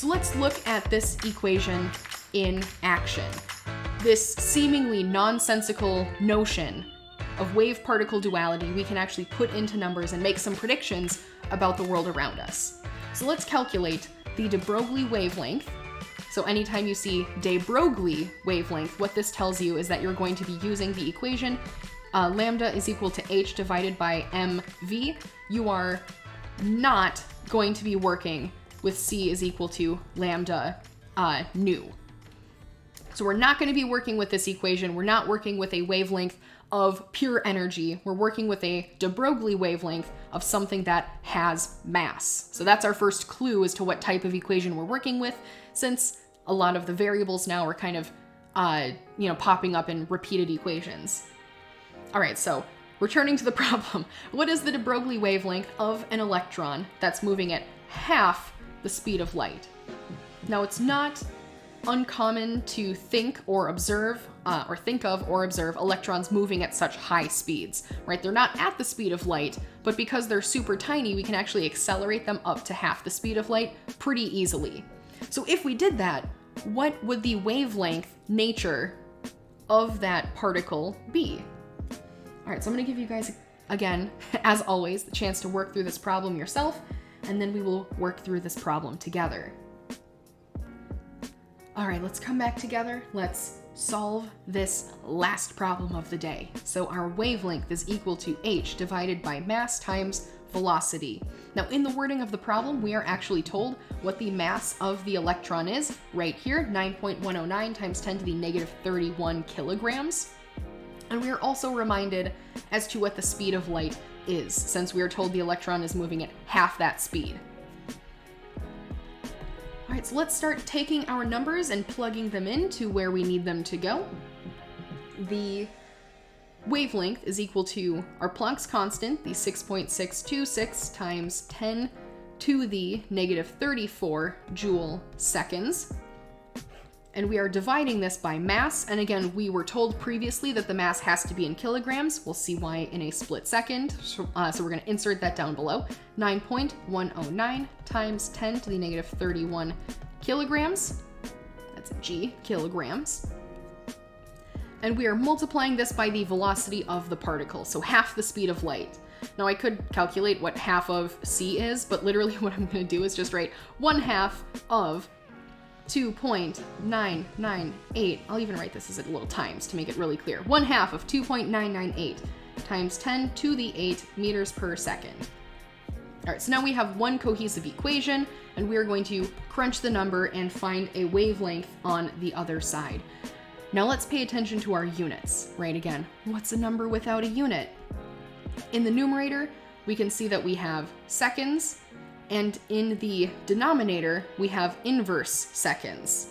so let's look at this equation in action. This seemingly nonsensical notion of wave-particle duality we can actually put into numbers and make some predictions about the world around us. So let's calculate the de Broglie wavelength. So anytime you see de Broglie wavelength, what this tells you is that you're going to be using the equation lambda is equal to h divided by mv. You are not going to be working with c is equal to lambda nu. So we're not going to be working with this equation. We're not working with a wavelength of pure energy. We're working with a de Broglie wavelength of something that has mass. So that's our first clue as to what type of equation we're working with, since a lot of the variables now are kind of, popping up in repeated equations. All right, so returning to the problem, what is the de Broglie wavelength of an electron that's moving at half the speed of light? Now, it's not uncommon to think or observe, think of or observe electrons moving at such high speeds, right? They're not at the speed of light, but because they're super tiny, we can actually accelerate them up to half the speed of light pretty easily. So if we did that, what would the wavelength nature of that particle be? All right, so I'm gonna give you guys, again, as always, the chance to work through this problem yourself, and then we will work through this problem together. All right, let's come back together. Let's solve this last problem of the day. So our wavelength is equal to h divided by mass times velocity. Now, in the wording of the problem, we are actually told what the mass of the electron is right here, 9.109 times 10 to the negative 31 kilograms. And we are also reminded as to what the speed of light is, since we are told the electron is moving at half that speed. All right, so let's start taking our numbers and plugging them into where we need them to go. The wavelength is equal to our Planck's constant, the 6.626 times 10 to the negative 34 joule seconds. And we are dividing this by mass. And again, we were told previously that the mass has to be in kilograms. We'll see why in a split second. So we're going to insert that down below. 9.109 times 10 to the negative 31 kilograms. That's G, kilograms. And we are multiplying this by the velocity of the particle, so half the speed of light. Now I could calculate what half of c is, but literally what I'm going to do is just write 1/2 of 2.998. I'll even write this as a little times to make it really clear. 1/2 of 2.998 times 10 to the 8 meters per second. All right, so now we have one cohesive equation, and we are going to crunch the number and find a wavelength on the other side. Now let's pay attention to our units, right? Again, what's a number without a unit? In the numerator, we can see that we have seconds, and in the denominator, we have inverse seconds.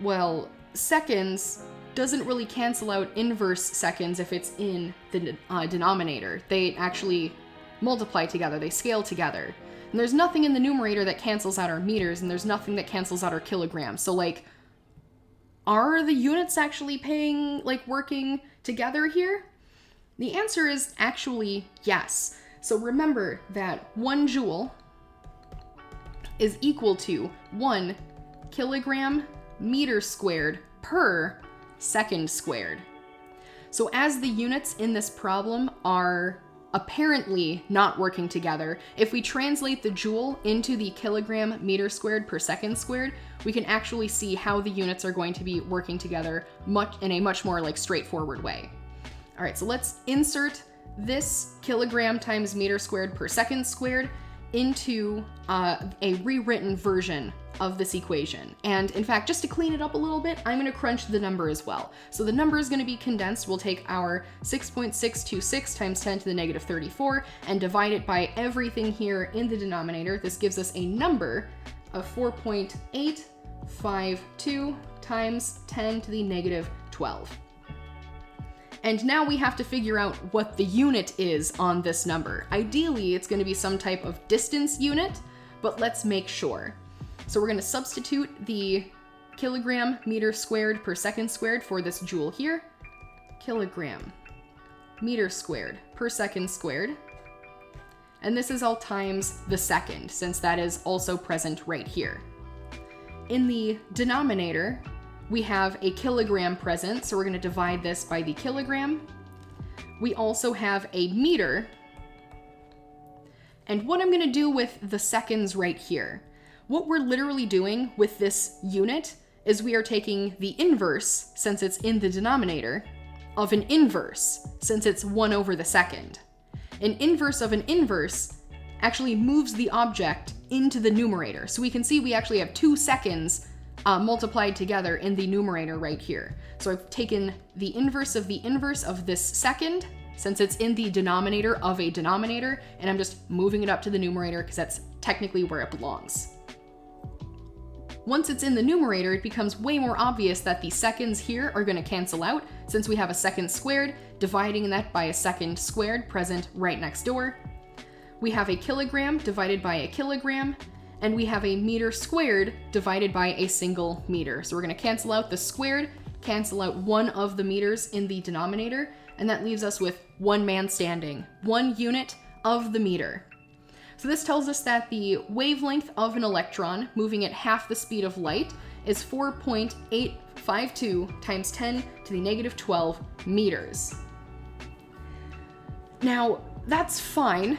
Well, seconds doesn't really cancel out inverse seconds if it's in the denominator. They actually multiply together, they scale together. And there's nothing in the numerator that cancels out our meters, and there's nothing that cancels out our kilograms. So are the units actually working together here? The answer is actually yes. So remember that 1 joule is equal to 1 kilogram meter squared per second squared. So as the units in this problem are apparently not working together, if we translate the joule into the kilogram meter squared per second squared, we can actually see how the units are going to be working together in a much more straightforward way. All right, so let's insert this kilogram times meter squared per second squared into a rewritten version of this equation. And in fact, just to clean it up a little bit, I'm going to crunch the number as well. So the number is going to be condensed. We'll take our 6.626 times 10 to the negative 34 and divide it by everything here in the denominator. This gives us a number of 4.852 times 10 to the negative 12. And now we have to figure out what the unit is on this number. Ideally, it's going to be some type of distance unit, but let's make sure. So we're going to substitute the kilogram meter squared per second squared for this joule here. Kilogram meter squared per second squared. And this is all times the second, since that is also present right here. in the denominator, we have a kilogram present, so we're going to divide this by the kilogram. We also have a meter. And what I'm going to do with the seconds right here, what we're literally doing with this unit is we are taking the inverse, since it's in the denominator, of an inverse, since it's 1 over the second. An inverse of an inverse actually moves the object into the numerator. So we can see we actually have 2 seconds multiplied together in the numerator right here. So I've taken the inverse of this second, since it's in the denominator of a denominator, and I'm just moving it up to the numerator because that's technically where it belongs. Once it's in the numerator, it becomes way more obvious that the seconds here are going to cancel out, since we have a second squared, dividing that by a second squared present right next door. We have a kilogram divided by a kilogram, and we have a meter squared divided by a single meter. So we're going to cancel out the squared, cancel out one of the meters in the denominator, and that leaves us with 1 man standing, 1 unit of the meter. So this tells us that the wavelength of an electron moving at half the speed of light is 4.852 times 10 to the negative 12 meters. Now, that's fine,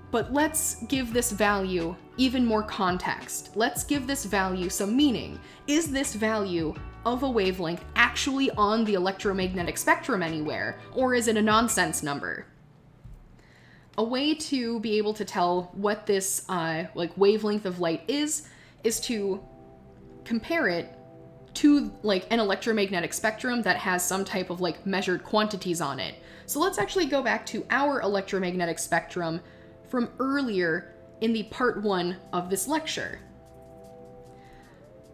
but let's give this value even more context. Let's give this value some meaning. Is this value of a wavelength actually on the electromagnetic spectrum anywhere, or is it a nonsense number? A way to be able to tell what this wavelength of light is to compare it to an electromagnetic spectrum that has some type of measured quantities on it. So let's actually go back to our electromagnetic spectrum from earlier in the part 1 of this lecture.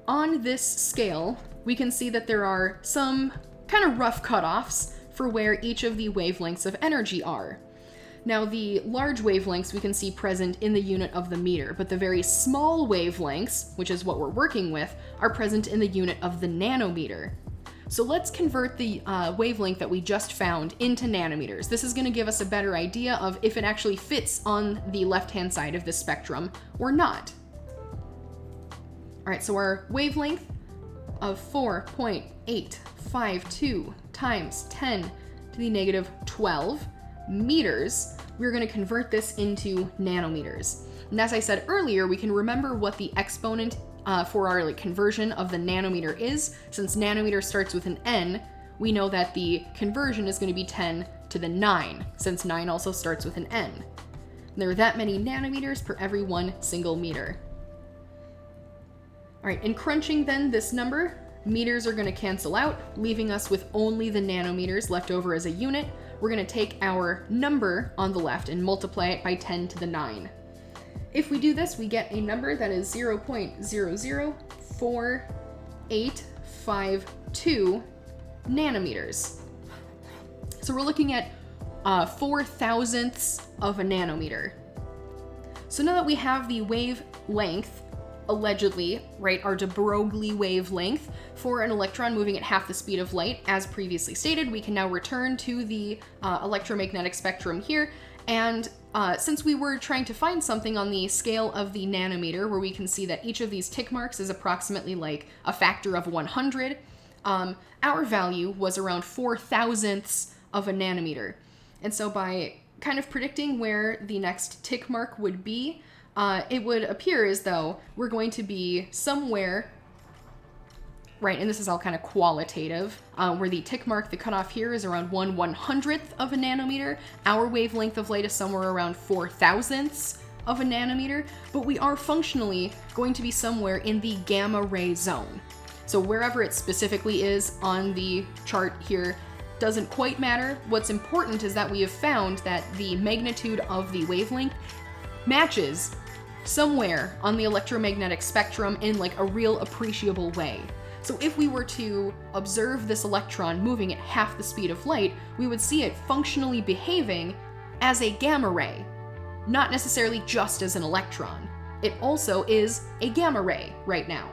On this scale, we can see that there are some kind of rough cutoffs for where each of the wavelengths of energy are. Now, the large wavelengths we can see present in the unit of the meter, but the very small wavelengths, which is what we're working with, are present in the unit of the nanometer. So let's convert the wavelength that we just found into nanometers. This is going to give us a better idea of if it actually fits on the left-hand side of the spectrum or not. All right, so our wavelength of 4.852 times 10 to the negative 12 meters, we're going to convert this into nanometers. And as I said earlier, we can remember what the exponent for our conversion of the nanometer is. Since nanometer starts with an n, we know that the conversion is going to be 10 to the 9, since 9 also starts with an n. And there are that many nanometers per every 1 single meter. All right, in crunching then this number, meters are going to cancel out, leaving us with only the nanometers left over as a unit. We're going to take our number on the left and multiply it by 10 to the 9. If we do this, we get a number that is 0.004852 nanometers. So we're looking at 4 thousandths of a nanometer. So now that we have the wavelength, allegedly, right, our de Broglie wavelength for an electron moving at half the speed of light, as previously stated, we can now return to the electromagnetic spectrum here. And since we were trying to find something on the scale of the nanometer, where we can see that each of these tick marks is approximately a factor of 100, our value was around 4 thousandths of a nanometer. And so by kind of predicting where the next tick mark would be, it would appear as though we're going to be somewhere, right, and this is all kind of qualitative, where the tick mark, the cutoff here, is around 1/100th of a nanometer. Our wavelength of light is somewhere around 4 thousandths of a nanometer, but we are functionally going to be somewhere in the gamma ray zone. So wherever it specifically is on the chart here doesn't quite matter. What's important is that we have found that the magnitude of the wavelength matches somewhere on the electromagnetic spectrum in a real appreciable way. So if we were to observe this electron moving at half the speed of light, we would see it functionally behaving as a gamma ray, not necessarily just as an electron. It also is a gamma ray right now.